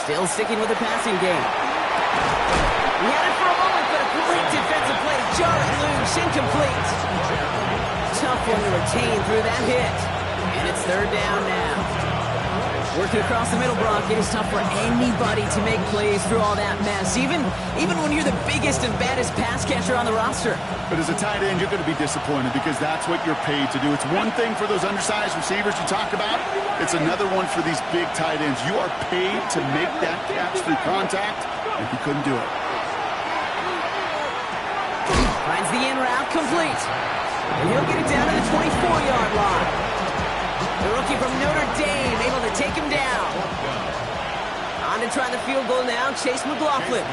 Still sticking with the passing game. He had it for a moment, but a great defensive play to jar it loose, incomplete. Tough one to retain through that hit. And it's third down now. Working across the middle, Brock, it is tough for anybody to make plays through all that mess, even when you're the biggest and baddest pass catcher on the roster. But as a tight end, you're going to be disappointed because that's what you're paid to do. It's one thing for those undersized receivers you talk about. It's another one for these big tight ends. You are paid to make that catch through contact, and he couldn't do it. Finds the in route complete. And he'll get it down to the 24-yard line. The rookie from Notre Dame able to take him down. On to try the field goal now, Chase McLaughlin.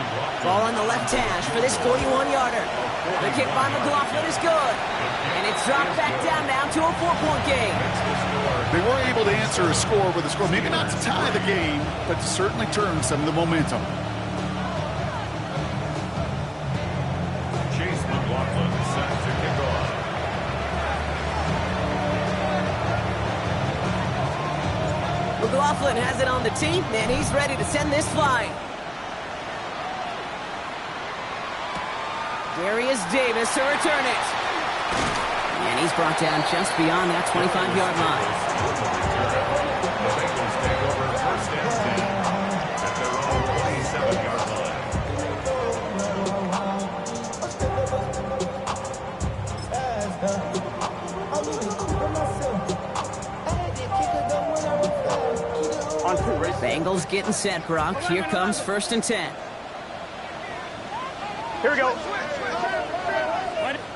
Ball on the left hash for this 41-yarder. The kick by McLaughlin is good. And it's dropped back down now to a 4-point game. They were able to answer a score with a score. Maybe not to tie the game, but to certainly turn some of the momentum. Chase McLaughlin set to kick off. McLaughlin has it on the tee, and he's ready to send this flying. Darius Davis to return it. And he's brought down just beyond that 25-yard line. The Bengals take over first and 10 at their own 27-yard line. Bengals getting set, Brock. Here comes first and 10. Here we go.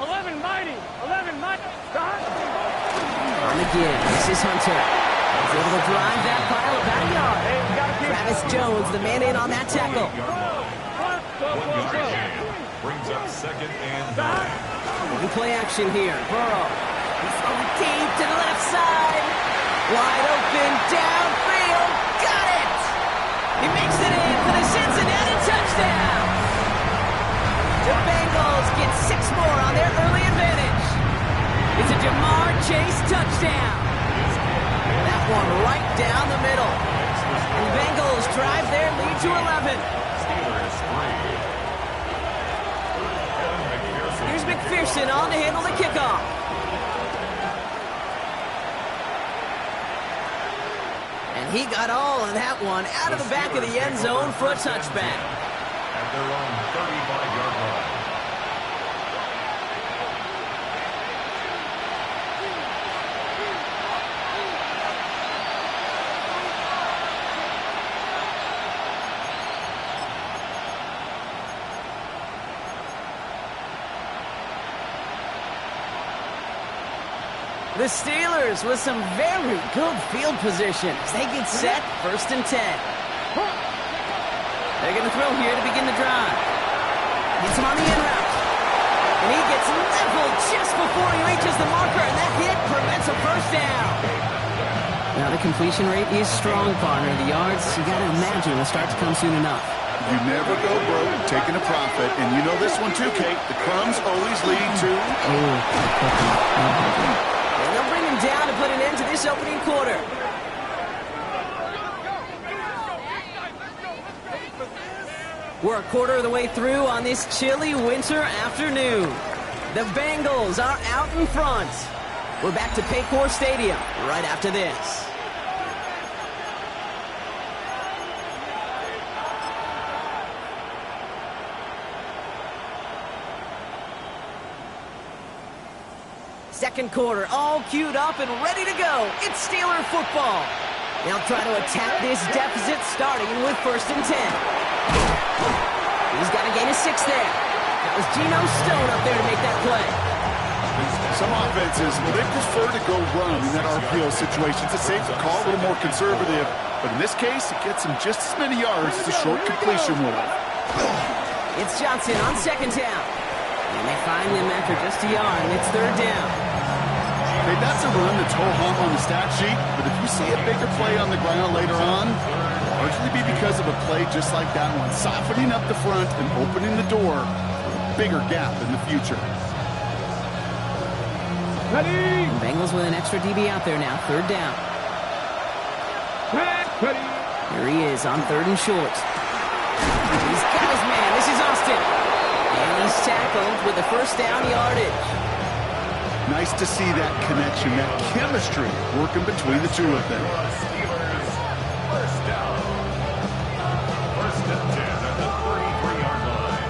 11 mighty. 11 mighty. On again, this is Hunter. He's able to drive that pile about a yard. Travis Jones, the man in on that tackle. 1 yard gain brings up second and 9. In play action here. Burrow. He's going deep to the left side. Wide open, downfield. Got it! He makes it in for the Cincinnati touchdown. The Bengals get 6 more on their early advantage. It's a Jamar Chase touchdown. That one right down the middle. And the Bengals drive their lead to 11. Here's McPherson on to handle the kickoff. And he got all of that one out of the back of the end zone for a touchback. At their own 35-yard line. The Steelers with some very good field position as they get set, first and 10. They're going to throw here to begin the drive. Gets him on the in route. And he gets leveled just before he reaches the marker, and that hit prevents a first down. Now the completion rate is strong, partner. The yards, you got to imagine, will start to come soon enough. You never go broke taking a profit, and you know this one too, Kate. The crumbs always lead to... And they'll bring him down to put an end to this opening quarter. We're a quarter of the way through on this chilly winter afternoon. The Bengals are out in front. We're back to Paycor Stadium right after this. Second quarter, all queued up and ready to go. It's Steeler football. They'll try to attack this deficit starting with first and 10. He's got to gain a 6 there. That was Geno Stone up there to make that play. Some offenses, well, they prefer to go run in that RPO situation. It's a safer call, a little more conservative. But in this case, it gets him just as many yards as a short completion will. It's Johnson on second down. And they find him after just a yard, and it's third down. Okay, that's a run that's ho-hum on the stat sheet, but if you see a bigger play on the ground later on, it'll largely be because of a play just like that one, softening up the front and opening the door for a bigger gap in the future. Ready. Bengals with an extra DB out there now, third down. Ready. Here's Here he is on 3rd and short. He's got his man. This is Austin. And he's tackled with the first down yardage. Nice to see that connection, that chemistry working between the two of them. Steelers, first down. First and 10 at the 33-yard line.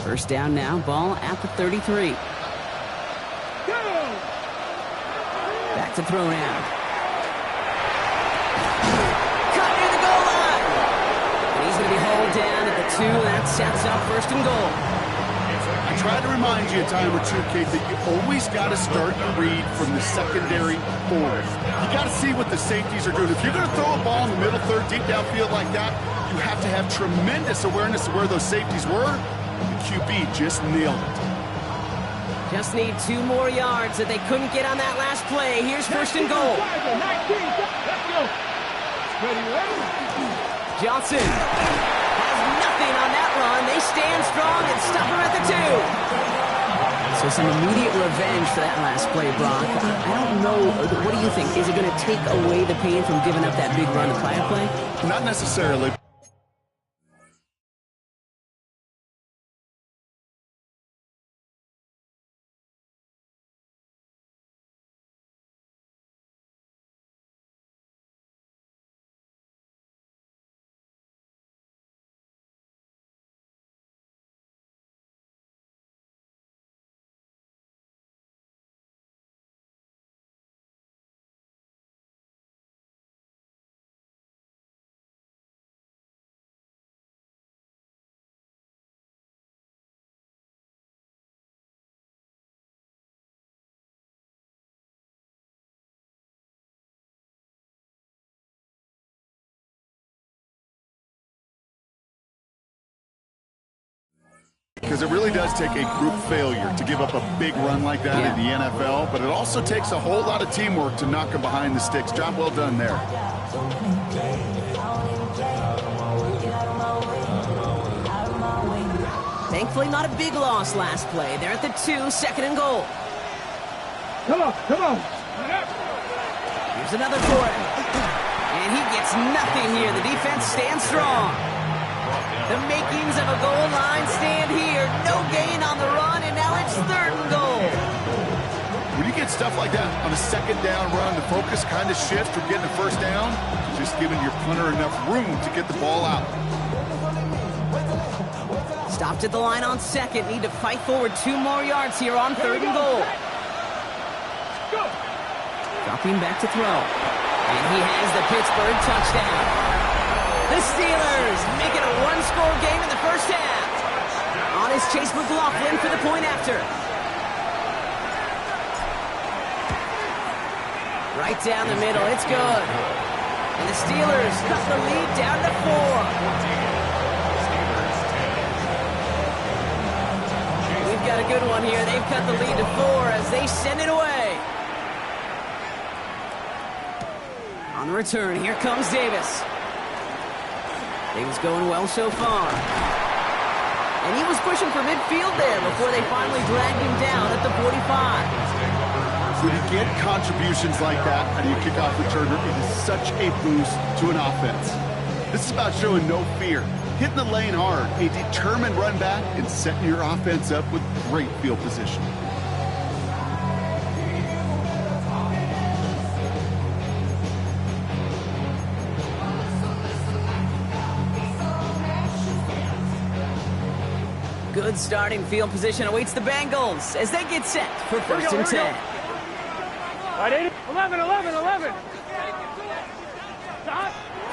First down now, ball at the 33. Back to throw now. Cut near the goal line. And he's going to be hauled down at the 2, and that sets up 1st and goal. I tried to remind you a time or two, Kate, that you always got to start your read from the secondary forward. You got to see what the safeties are doing. If you're going to throw a ball in the middle third, deep downfield like that, you have to have tremendous awareness of where those safeties were. The QB just nailed it. Just need 2 more yards that they couldn't get on that last play. Here's 1st and goal. Johnson has nothing on that run. They stand strong and stop him at the 2. So some immediate revenge for that last play, Brock. I don't know. What do you think? Is it going to take away the pain from giving up that big run to prior play? Not necessarily. Because it really does take a group failure to give up a big run like that in the NFL, but it also takes a whole lot of teamwork to knock them behind the sticks. Job well done there. Thankfully, not a big loss last play. They're at the 2, 2nd and goal. Come on. Here's another for him. And he gets nothing here. The defense stands strong. The makings of a goal line stand here. No gain on the run, and now it's 3rd and goal. When you get stuff like that on a 2nd down run, the focus kind of shifts from getting a 1st down to just giving your punter enough room to get the ball out. Stopped at the line on 2nd. Need to fight forward 2 more yards here on 3rd and goal. Dropping back to throw. And he has the Pittsburgh touchdown. The Steelers make it a 1-score game in the first half. On is Chase McLaughlin for the point after. Right down the middle. It's good. And the Steelers cut the lead down to 4. We've got a good one here. They've cut the lead to 4 as they send it away. On the return, here comes Davis. Things going well so far. And he was pushing for midfield there before they finally dragged him down at the 45. When you get contributions like that out of your kickoff returner, it is such a boost to an offense. This is about showing no fear, hitting the lane hard, a determined run back, and setting your offense up with great field position. Good starting field position awaits the Bengals as they get set for 1st and 10. All right, 11.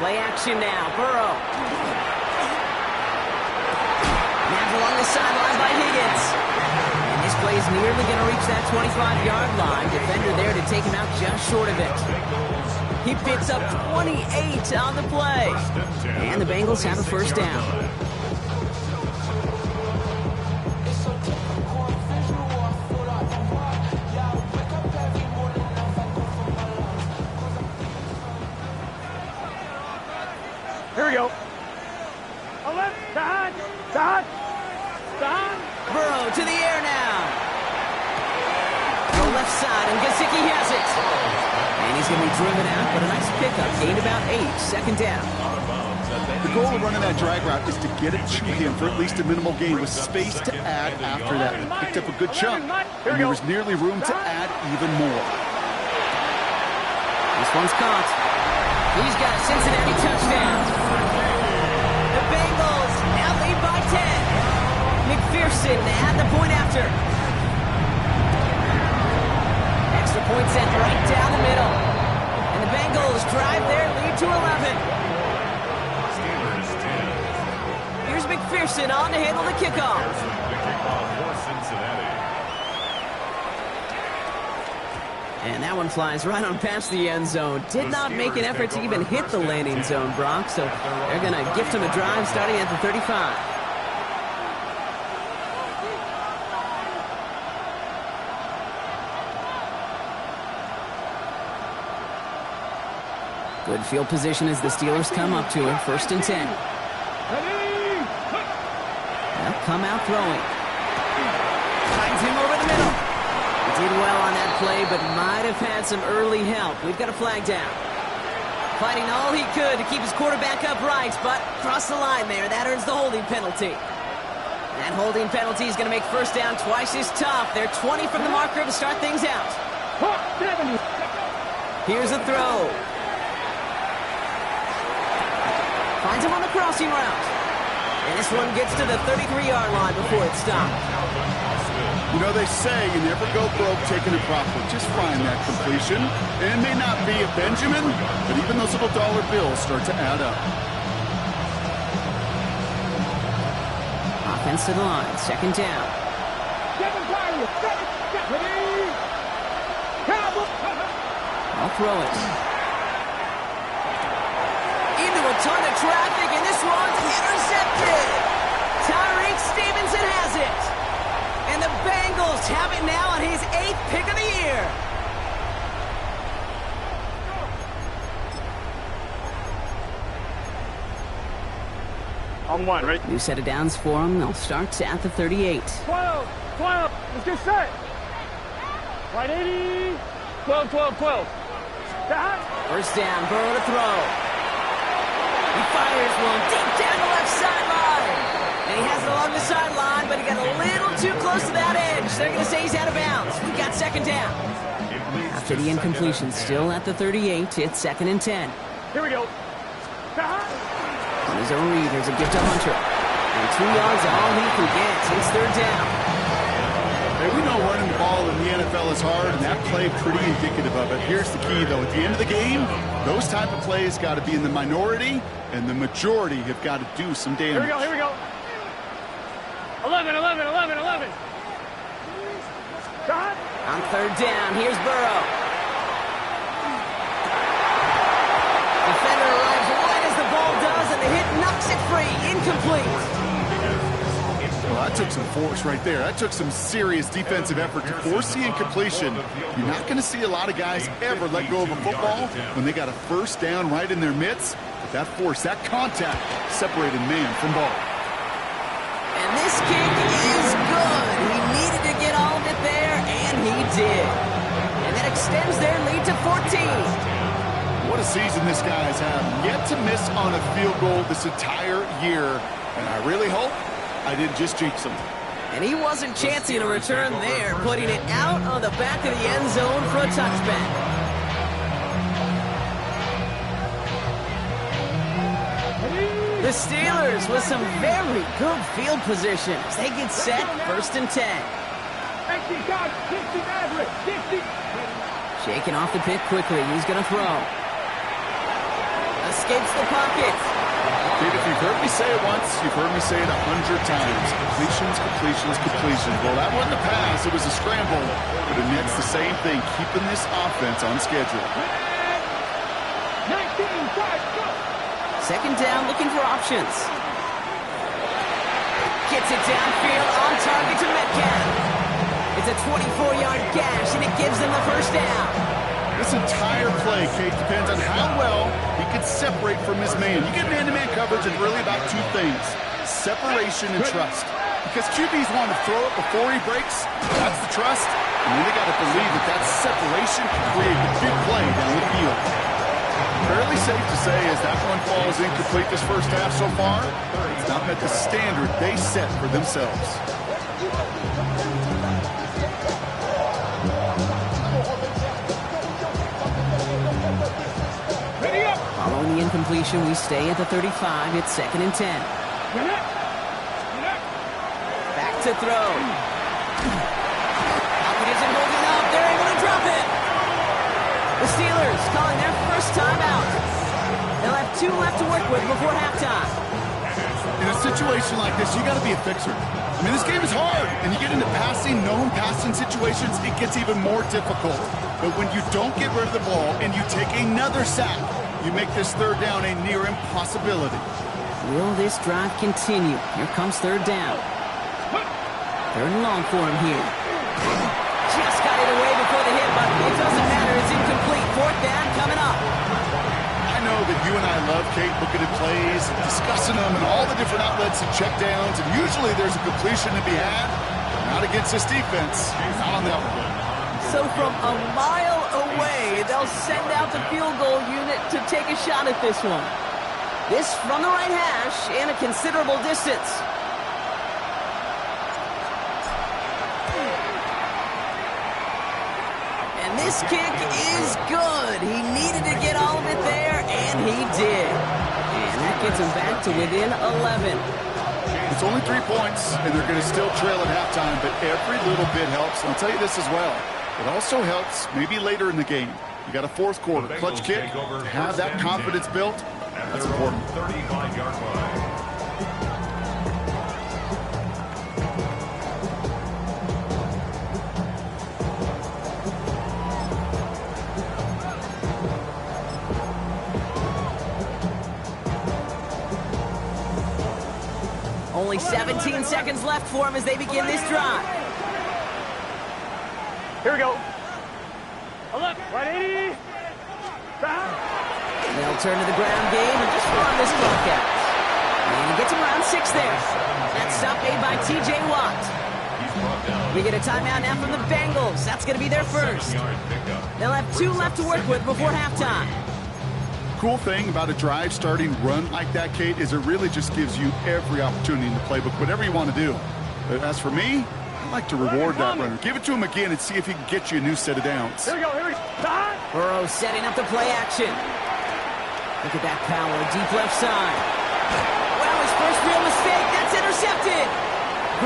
Play action now. Burrow. Nabbed along the sideline by Higgins. And this play is nearly going to reach that 25-yard line. Defender there to take him out just short of it. He picks up 28 on the play. And the Bengals have a 1st down. Here we go. 11. Side. Burrow to the air now. Go left side, and Gesicki has it. And he's going to be driven out, but a nice pickup. Gained about 8. Second down. The goal of running that drag route is to get it to him for at least a minimal gain with space to add after that. He picked up a good chunk, and there was nearly room to add even more. This one's caught. He's got a Cincinnati touchdown. The Bengals now lead by 10. McPherson at the point after. Extra point sent right down the middle. And the Bengals drive their lead to 11. Here's McPherson on to handle the kickoff. And that one flies right on past the end zone. Did not make an effort to even hit the landing zone, Brock. So they're going to gift him a drive starting at the 35. Good field position as the Steelers come up to it. 1st and 10. They'll come out throwing. Finds him over the middle. He did well on that play, but might have had some early help. We've got a flag down. Fighting all he could to keep his quarterback upright, but crossed the line there. That earns the holding penalty. That holding penalty is going to make 1st down twice as tough. They're 20 from the marker to start things out. Here's a throw. Finds him on the crossing route. And this one gets to the 33-yard line before it stopped. You know, they say you never go broke taking a profit. Just find that completion. And it may not be a Benjamin, but even those little dollar bills start to add up. Offense to the line. 2nd down. I'll throw it. Into a ton of traffic, and this one's intercepted. Tyreek Stevenson has it. And the Bengals have it now on his 8th pick of the year. On 1, right? New set of downs for them. They'll start at the 38. 12, let's get set. Right 80, 12. Stop. 1st down, Burrow to throw. He fires one deep down the left sideline. And he has it along the sideline, but he got a little too close to that edge. They're going to say he's out of bounds. We've got 2nd down. After the incompletion, still at the 38, it's 2nd and 10. Here we go. On his own read, there's a gift to Hunter. And 2 yards all he can get. It's 3rd down. Hey, we know running the ball in the NFL is hard, and that play pretty indicative of it. Here's the key, though. At the end of the game, those type of plays got to be in the minority, and the majority have got to do some damage. Here we go. 11. Stop. On 3rd down, here's Burrow. Defender arrives right as the ball does, and the hit knocks it free. Incomplete. Well, that took some force right there. That took some serious defensive effort to force the incompletion. You're not going to see a lot of guys ever let go of a football when they got a 1st down right in their midst. But that force, that contact, separated man from ball. And this kick is good. He needed to get all of it there, and he did. And that extends their lead to 14. What a season this guy has had. Yet to miss on a field goal this entire year. And I really hope I didn't just jinx him. And he wasn't chancing a return there, putting it out on the back of the end zone for a touchback. The Steelers with some very good field position as they get set. 1st and 10. Shaking off the pick quickly. He's going to throw. Escapes the pocket. Dude, if you've heard me say it once, you've heard me say it 100 times. Completions. Well, that wasn't a pass. It was a scramble. But it nets the same thing, keeping this offense on schedule. 2nd down, looking for options. Gets it downfield, on target to Metcalf. It's a 24-yard gash, and it gives them the 1st down. This entire play, Kate, depends on how well he can separate from his man. You get man-to-man coverage, it's really about 2 things: separation and trust. Because QBs want to throw it before he breaks. That's the trust. And then they got to believe that that separation can create the big play down the field. Fairly safe to say as that one falls incomplete this first half so far, it's not met the standard they set for themselves. Following the incompletion, we stay at the 35. It's 2nd and 10. Back to throw. Pocket isn't holding up. They're able to drop it. The Steelers calling their first timeout. They'll have 2 left to work with before halftime. In a situation like this, you got to be a fixer. I mean, this game is hard, and you get into known passing situations, it gets even more difficult. But when you don't get rid of the ball and you take another sack, you make this 3rd down a near impossibility. Will this drive continue? Here comes 3rd down. 3rd and long for him here. Just got it away before the hit, but it doesn't matter. It's incomplete. 4th down coming up. I know that you and I love, Kate, looking at plays, discussing them, and all the different outlets and checkdowns, and usually there's a completion to be had. Not against this defense. Not on that one. So from a mile away, they'll send out the field goal unit to take a shot at this one. This from the right hash and a considerable distance. And this kick is good. He needed to get all of it there, and he did. And that gets him back to within 11. It's only 3 points, and they're going to still trail at halftime, but every little bit helps. And I'll tell you this as well. It also helps maybe later in the game. You got a 4th quarter clutch kick. To have that confidence built, that's important. 35-yard line. Only 17 seconds left for him as they begin this drive. Here we go. Look, right 80. They'll turn to the ground game and just run this clock out. And he gets him around 6 there. That stop made by T.J. Watt. We get a timeout now from the Bengals. That's going to be their first. They'll have 2 left to work with before halftime. Cool thing about a drive starting run like that, Kate, is it really just gives you every opportunity in the playbook, whatever you want to do. But as for me, I like to reward that runner. Give it to him again and see if he can get you a new set of downs. Here we go, here we go. Burrow setting up the play action. Look at that power, deep left side. Well, his first real mistake, that's intercepted.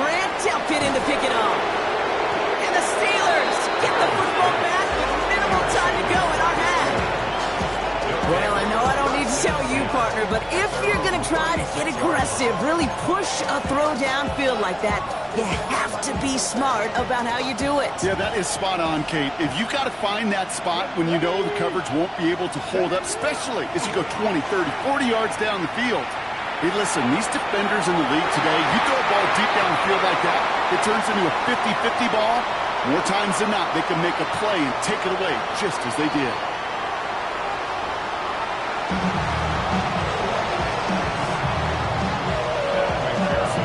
Grant Delpit in to pick it up. And the Steelers get the football back with minimal time to go in our half. Well, I know I don't need to tell you, partner, but if you're going to try to get aggressive, really push a throw downfield like that, you have to be smart about how you do it. Yeah, that is spot on, Kate. If you got to find that spot when you know the coverage won't be able to hold up, especially as you go 20, 30, 40 yards down the field. Hey, listen, these defenders in the league today, you throw a ball deep down the field like that, it turns into a 50-50 ball. More times than not, they can make a play and take it away just as they did.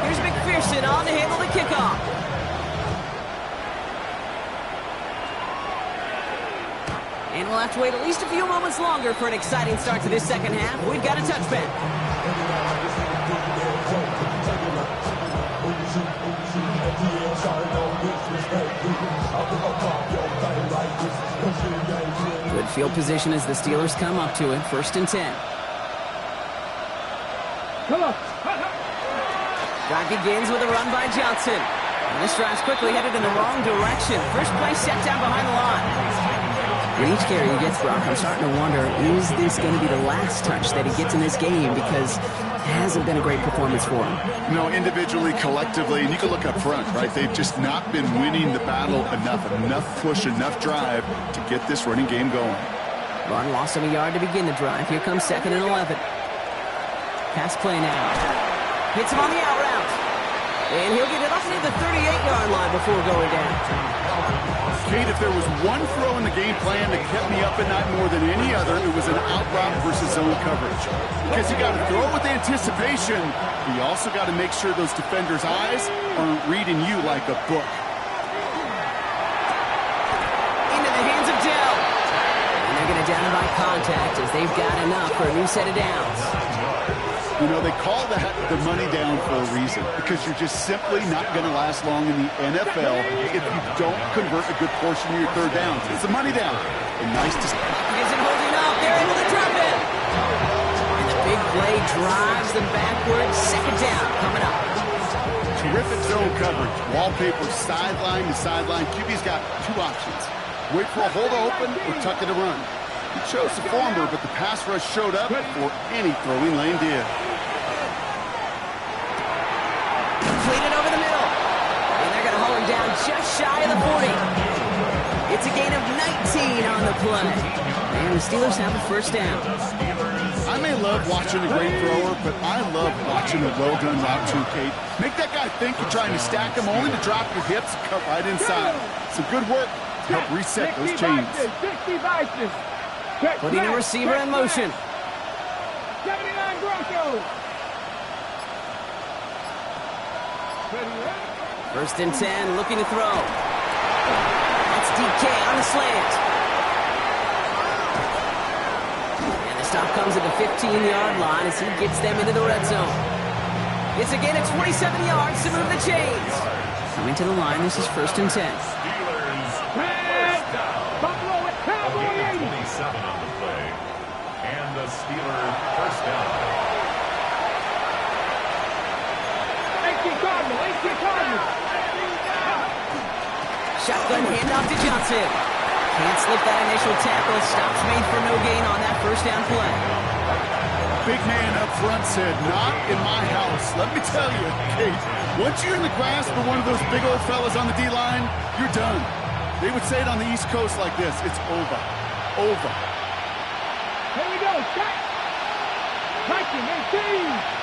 Here's McPherson on to handle the kickoff. And we'll have to wait at least a few moments longer for an exciting start to this second half. We've got a touchback. Good field position as the Steelers come up to it. 1st and 10. Come on. Drive begins with a run by Johnson. And this drive's quickly headed in the wrong direction. First play set down behind the line. With each carry he gets, Brock, I'm starting to wonder, is this going to be the last touch that he gets in this game? Because it hasn't been a great performance for him. No, individually, collectively, and you can look up front, right? They've just not been winning the battle enough push, enough drive to get this running game going. Barton lost him a yard to begin the drive. Here comes 2nd and 11. Pass play now. Hits him on the out route. And he'll get it up near the 38-yard line before going down. Kate, if there was one throw in the game plan that kept me up at night more than any other, it was an out route versus zone coverage. Because you got to throw it with anticipation, but you also got to make sure those defenders' eyes aren't reading you like a book. contact as they've got enough for a new set of downs. You know, they call that the money down for a reason, because you're just simply not going to last long in the NFL if you don't convert a good portion of your third downs. It's a money down. And nice to... Isn't holding up. They're able to drop it. And the big play drives them backwards. Second down coming up. Terrific zone coverage. Wallpaper sideline to sideline. QB's got two options. Wait for a hole to open or tuck it to run. He chose the former, but the pass rush showed up before any throwing lane did. Completed over the middle. And they're going to haul him down just shy of the 40. It's a gain of 19 on the play. And the Steelers have a first down. I may love watching a great thrower, but I love watching a well-done route too, Kate. Make that guy think you're trying to stack him only to drop your hips and cut right inside. Some good work to help reset those chains. Putting a receiver in motion. 79 Broncos. First and 10, looking to throw. That's DK on the slant. And the stop comes at the 15-yard line as he gets them into the red zone. It's a gain of 27 yards to move the chains. Coming to the line, this is first and 10. Buffalo with Cowboy 80. 27 on the play. And the Steelers first down. 18 Cardinal. Shotgun handoff to Johnson. Can't slip that initial tackle. Stops made for no gain on that first down play. Big man up front said, not in my house. Let me tell you, Kate, once you're in the grasp of one of those big old fellas on the D-line, you're done. They would say it on the East Coast like this. It's over. Over. Here we go. Shot. Viking 18.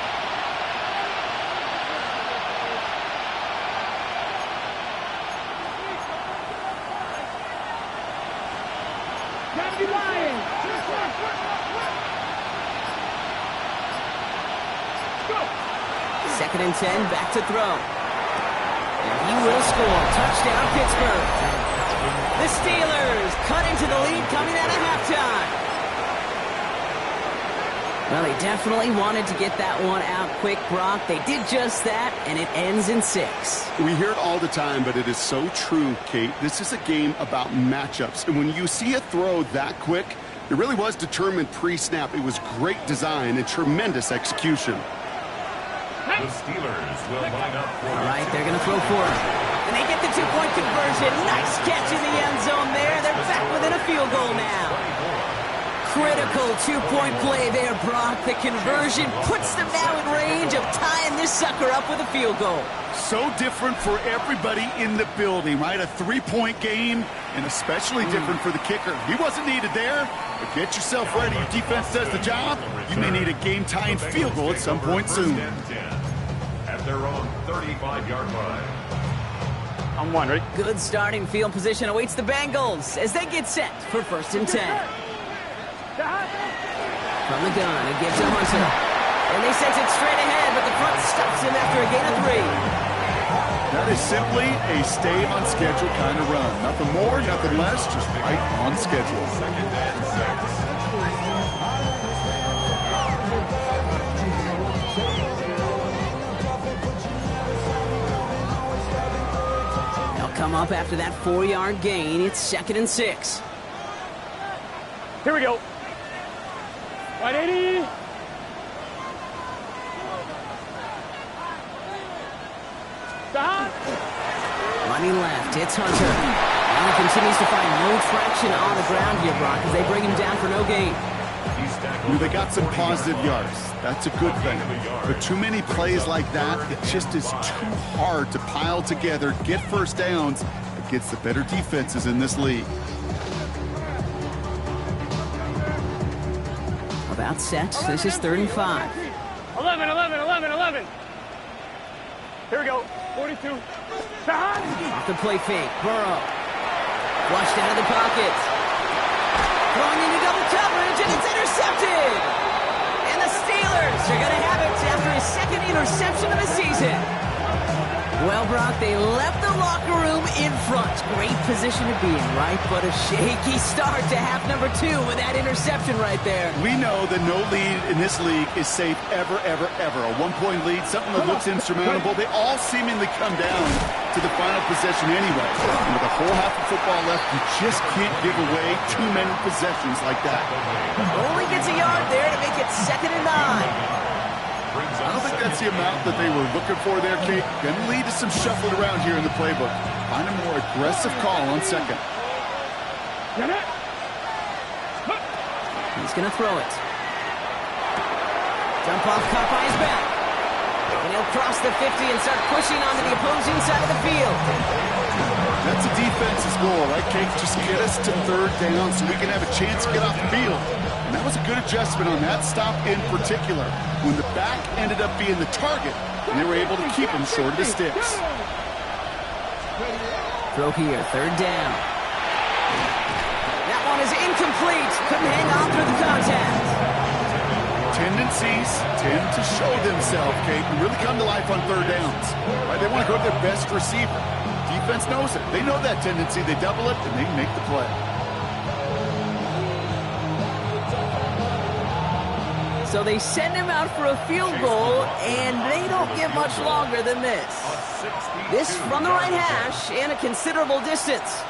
Second and 10, back to throw. And he will score. Touchdown, Pittsburgh. The Steelers cut into the lead coming out of halftime. Well, they definitely wanted to get that one out quick, Brock. They did just that, and it ends in 6. We hear it all the time, but it is so true, Kate. This is a game about matchups. And when you see a throw that quick, it really was determined pre-snap. It was great design and tremendous execution. The Steelers will line up for All right, they're going to throw for it. And they get the two-point conversion. Nice catch in the end zone there. They're back within a field goal now. Critical two-point play there, Brock. The conversion puts them now in range of tying this sucker up with a field goal. So different for everybody in the building, right? A three-point game, and especially different for the kicker. He wasn't needed there, but get yourself ready. Your defense does the job. You may need a game-tying field goal at some point soon. at their own 35-yard line. I'm one, ready? Good starting field position awaits the Bengals as they get set for first and 10. From the gun, it gives to Hunter. And they send it straight ahead, but the front stops him after a gain of 3. That is simply a stay-on-schedule kind of run. Nothing more, nothing less, just right on schedule. Second and 6. They'll come up after that 4-yard gain. It's second and 6. Here we go. 180. Running left, it's Hunter. And he continues to find no traction on the ground here, Brock, as they bring him down for no gain. They got some positive yards. That's a good thing. But too many plays like that, it just is too hard to pile together, get first downs against the better defenses in this league. About set. This is 3rd and 5. 11. Here we go. 42. Off the play fake. Burrow. Flushed out of the pocket. Throwing into double coverage, and it's intercepted. And the Steelers are going to have it after his second interception of the season. Well, Brock, they left the locker room in front. Great position to be in, right? But a shaky start to half number 2 with that interception right there. We know that no lead in this league is safe ever, ever, ever. A one-point lead, something that looks insurmountable. They all seemingly come down to the final possession anyway. And with a whole half of football left, you just can't give away too many possessions like that. Only gets a yard there to make it 2nd and 9. I don't think that's the amount that they were looking for there, Kate. Going to lead to some shuffling around here in the playbook. Find a more aggressive call on 2nd. He's going to throw it. Jump off, caught by his back. And he'll cross the 50 and start pushing onto the opposing side of the field. That's a defense's goal, right, Kate? Just get us to 3rd down so we can have a chance to get off the field. And that was a good adjustment on that stop in particular, when the back ended up being the target, and they were able to keep him short of the sticks. Throw here, 3rd down. That one is incomplete. Couldn't hang on through the contact. Tendencies tend to show themselves, Kate, and really come to life on 3rd downs. Right? They want to go to their best receiver. Defense knows it. They know that tendency. They double it, and they make the play. So they send him out for a field goal, and they don't get much longer than this. This from the right hash and a considerable distance.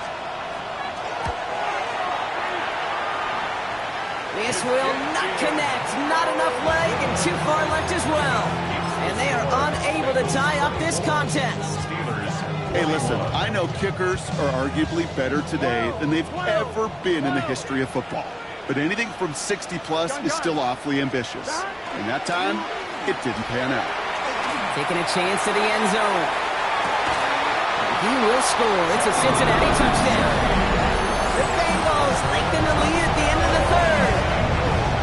This will not connect. Not enough leg and too far left as well. And they are unable to tie up this contest. Hey, listen, I know kickers are arguably better today than they've ever been in the history of football. But anything from 60-plus is still awfully ambitious. And that time, it didn't pan out. Taking a chance to the end zone. He will score. It's a Cincinnati touchdown. The Bengals lengthen the lead at the end of the 3rd.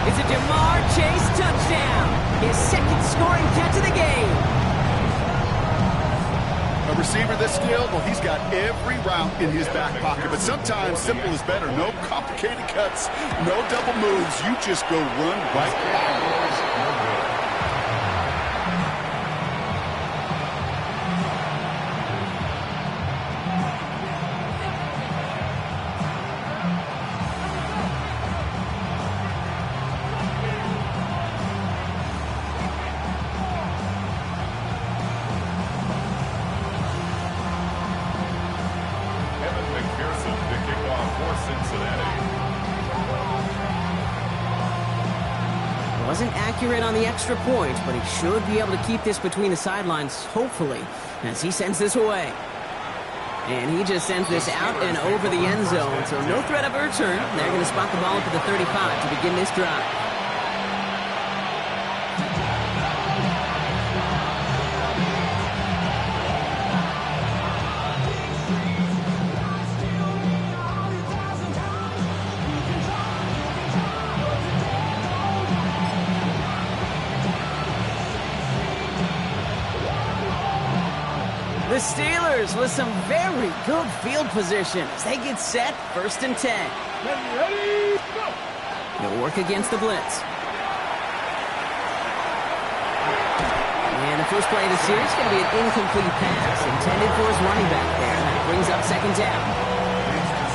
It's a Jamar Chase touchdown. His 2nd scoring catch of the game. A receiver this skilled, well, he's got every route in his back pocket. But sometimes simple is better. No complicated cuts, no double moves. You just go run right by. Wasn't accurate on the extra point, but he should be able to keep this between the sidelines, hopefully, as he sends this away. And he just sends this out and over the end zone, so no threat of a return. They're going to spot the ball up at the 35 to begin this drive. The Steelers with some very good field position as they get set, 1st and 10. Ready, go! He'll work against the blitz. And the first play of the series is going to be an incomplete pass intended for his running back there. And that brings up 2nd down.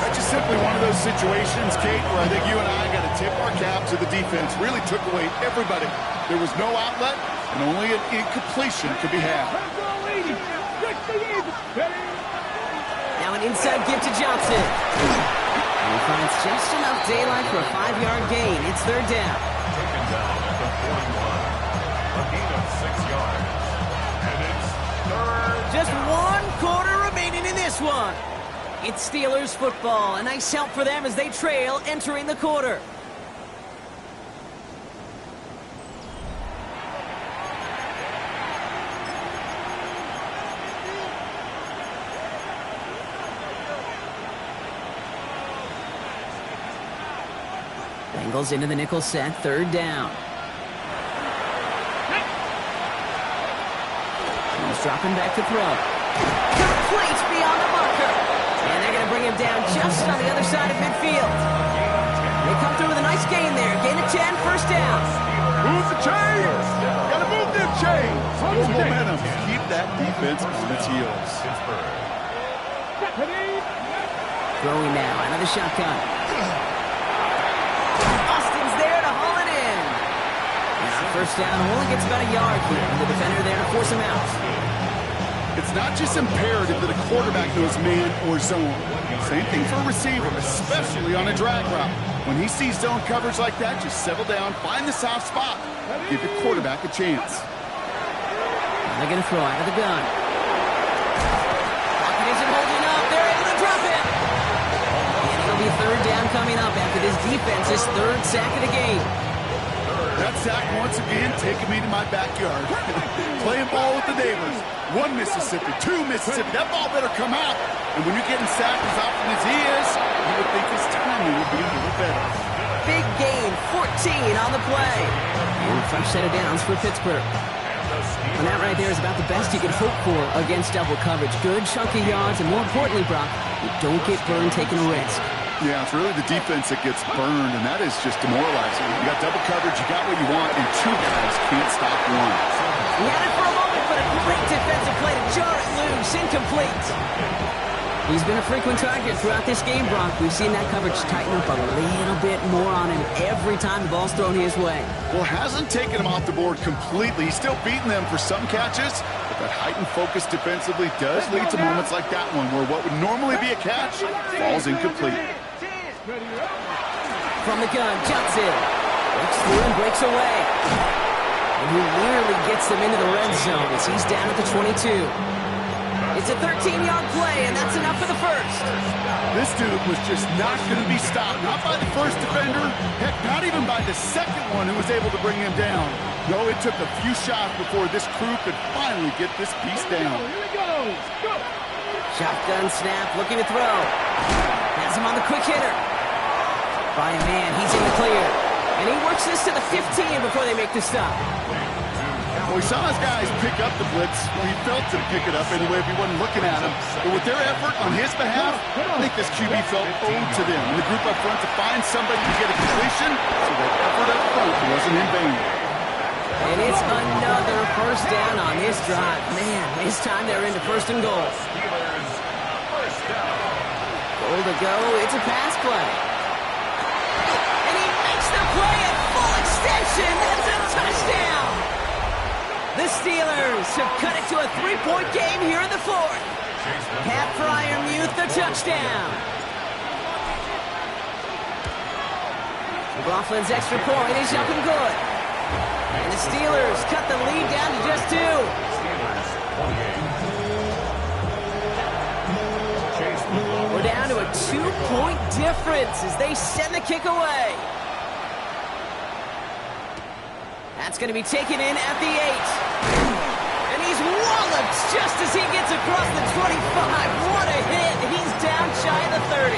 That's just simply one of those situations, Kate, where I think you and I got to tip our cap to the defense. Really took away everybody. There was no outlet, and only an incompletion could be had. Now an inside give to Johnson. And he finds just enough daylight for a 5-yard gain. It's 3rd down. Taken down at the 41. A gain of 6 yards. And it's 3rd Just down. 1 quarter remaining in this one. It's Steelers football. A nice help for them as they trail entering the quarter. Bengals into the nickel set, 3rd down. He's dropping back to throw. Complete beyond the marker. And they're going to bring him down just on the other side of midfield. They come through with a nice gain there. Gain of 10, 1st down. Move the chains! Gotta move them chains! Move momentum. Keep that defense on its heels. Throwing now out of the shotgun. Austin's there to haul it in. And on first down, only gets about a yard here. And the defender there to force him out. It's not just imperative that a quarterback knows man or zone. Same thing for a receiver, especially on a drag route. When he sees zone coverage like that, just settle down, find the soft spot. Give your quarterback a chance. They're going to throw out of the gun. Pocket isn't holding up. They're able to drop it. And it'll be third down coming up after this defense's third sack of the game. That sack once again taking me to my backyard. Playing ball with the neighbors. 1 Mississippi, 2 Mississippi. That ball better come out. And when you're getting sacked as often as he is, you would think his timing would be a little better. Big gain, 14 on the play. And fresh set of downs for Pittsburgh. And that right there is about the best you can hope for against double coverage. Good chunky yards, and more importantly, Brock, you don't get burned taking a risk. Yeah, it's really the defense that gets burned, and that is just demoralizing. You got double coverage, you got what you want, and 2 guys can't stop one. He had it for a moment, but a great defensive play to jar it loose, incomplete. He's been a frequent target throughout this game, Brock. We've seen that coverage tighten up a little bit more on him every time the ball's thrown his way. Well, hasn't taken him off the board completely. He's still beating them for some catches, but that heightened focus defensively does lead to moments like that one where what would normally be a catch falls incomplete. From the gun, Johnson breaks through and breaks away. And he nearly gets them into the red zone as he's down at the 22. It's a 13-yard play, and that's enough for the first. This dude was just not going to be stopped. Not by the first defender. Heck, not even by the second one who was able to bring him down. No, it took a few shots before this crew could finally get this piece down. Here we go. Go. Shotgun snap, looking to throw. Has him on the quick hitter. By a man, he's in the clear. And he works this to the 15 before they make the stop. Well, we saw his guys pick up the blitz. Well, he felt to pick it up anyway if he wasn't looking at him. But with their effort on his behalf, I think this QB felt owed to them. And the group up front to find somebody to get a completion, so that effort up front wasn't in vain. And it's another first down on this drive. Man, this time they're into first and goal. Goal to go. It's a pass play. And he makes the play at full extension. That's a touchdown. The Steelers have cut it to a 3-point game here in the fourth. Pat Fryermuth, the touchdown. McLaughlin's extra point is up and good. And the Steelers cut the lead down to just 2. We're down to a 2-point difference as they send the kick away. That's going to be taken in at the 8. And he's walloped just as he gets across the 25. What a hit. He's down shy of the 30.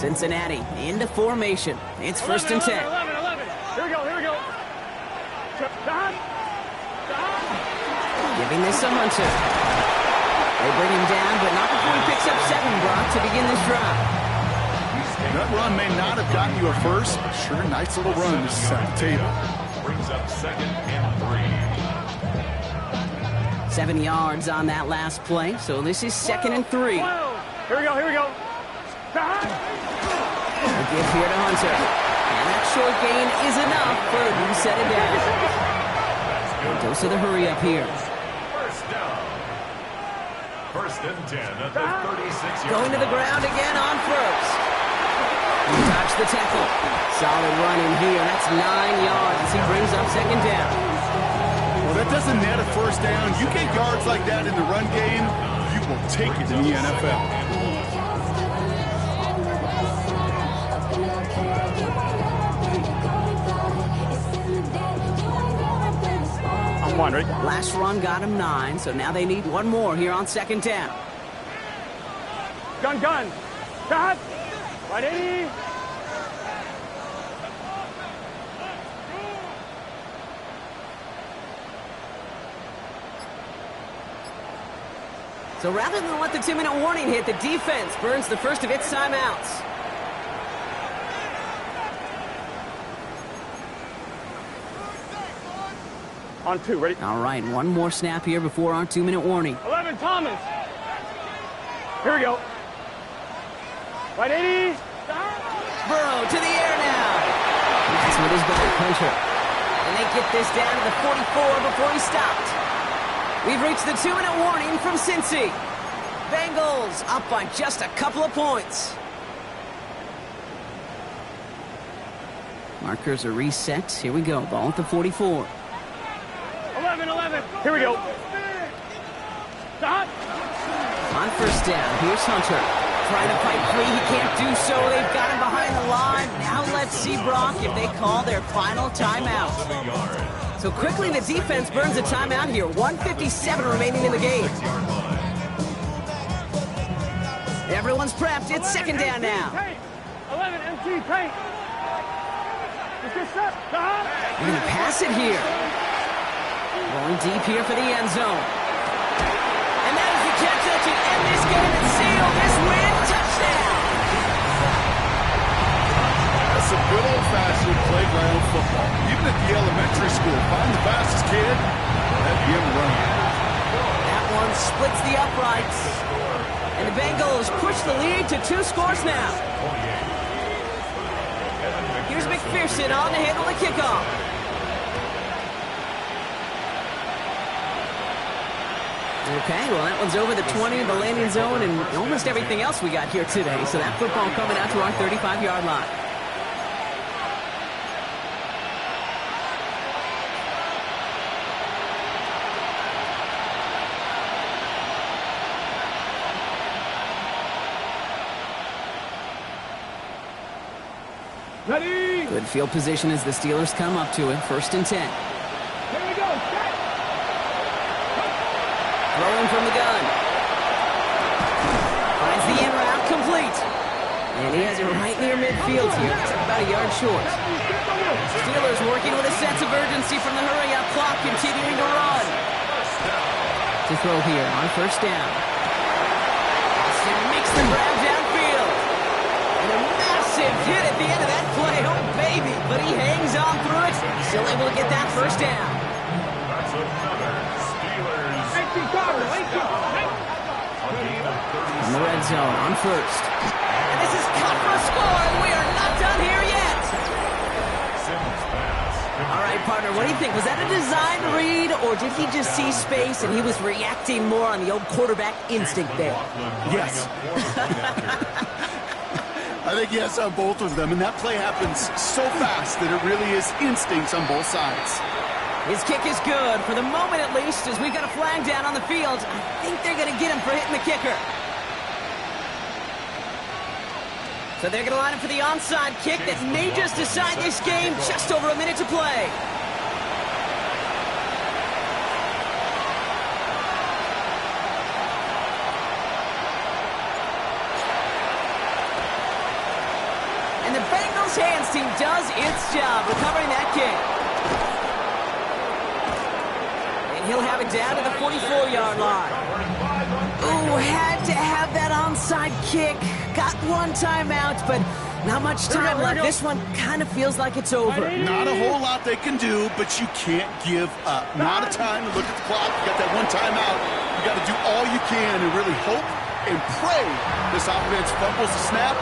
Cincinnati into formation. It's first and 10. 11. Here we go. Giving this to Hunter. They bring him down, but not before he picks up 7, Brock, to begin this drive. That run may not have gotten you a first, but sure, nice little run to set the table. Brings up 2nd and 3. 7 yards on that last play, so this is 2nd and 3. Here we go. A give here to Hunter. And that short gain is enough for a new set of downs. Dose of the hurry up here. First down. 1st and 10 at the 36-yard Going to the ground again on first. He dodged the tackle. Solid run in here. That's 9 yards as he brings up 2nd down. Well, that doesn't net a first down. You get yards like that in the run game, you will take it in the NFL. One, right? Last run got him 9, so now they need one more here on 2nd down. Gun. Got. Right 80. So rather than let the 2-minute warning hit, the defense burns the first of its timeouts. On 2, ready? All right, one more snap here before our 2-minute warning. 11, Thomas. Here we go. Right 80. Burrow to the air now. That's with his back puncher. And they get this down to the 44 before he stopped. We've reached the 2-minute warning from Cincy. Bengals up by just a couple of points. Markers are reset. Here we go. Ball at the 44. 11. Here we go. Stop. On first down, here's Hunter. Trying to fight free, he can't do so. They've got him behind the line. Now let's see, Brock, if they call their final timeout. So quickly the defense burns a timeout here. 1:57 remaining in the game. Everyone's prepped. It's second down now. 11, MT, paint. Let's get set. Stop. They're going to pass it here. Rolling deep here for the end zone. And that is the catch that should end this game and seal this win. Touchdown! That's some good old-fashioned playground football. Even at the elementary school, find the fastest kid, let him run. That one splits the uprights. And the Bengals push the lead to 2 scores now. Here's McPherson on to handle the kickoff. Okay, well, that one's over the 20, the landing zone, and almost everything else we got here today. So that football coming out to our 35-yard line. Ready. Good field position as the Steelers come up to it. 1st and 10. Here we go. Set. Throwing from the gun. Finds the in route complete. And he has it right near midfield here. It's about a yard short. Steelers working with a sense of urgency from the hurry-up clock, continuing to run. To throw here on 1st down. Austin makes the grab downfield. And a massive hit at the end of that play. Oh, baby. But he hangs on through it. Still able to get that 1st down. That's another Steelers. In the red zone on 1st. And this is cut for a score, and we are not done here yet. Simmons pass. All right, partner, what do you think? Was that a design read, or did he just see space and he was reacting more on the old quarterback instinct there? Yes. I think yes on both of them, and that play happens so fast that it really is instincts on both sides. His kick is good, for the moment at least, as we've got a flag down on the field. I think they're going to get him for hitting the kicker. So they're going to line up for the onside kick that may just decide this game. Just over a minute to play. And the Bengals hands team does its job recovering that kick. And he'll have it down to the 44-yard line. Ooh, had to have that onside kick. Got one timeout, but not much time left. This one kind of feels like it's over. Not a whole lot they can do, but you can't give up. Not a time to look at the clock. You got that one timeout. You got to do all you can and really hope and pray this offense fumbles the snap.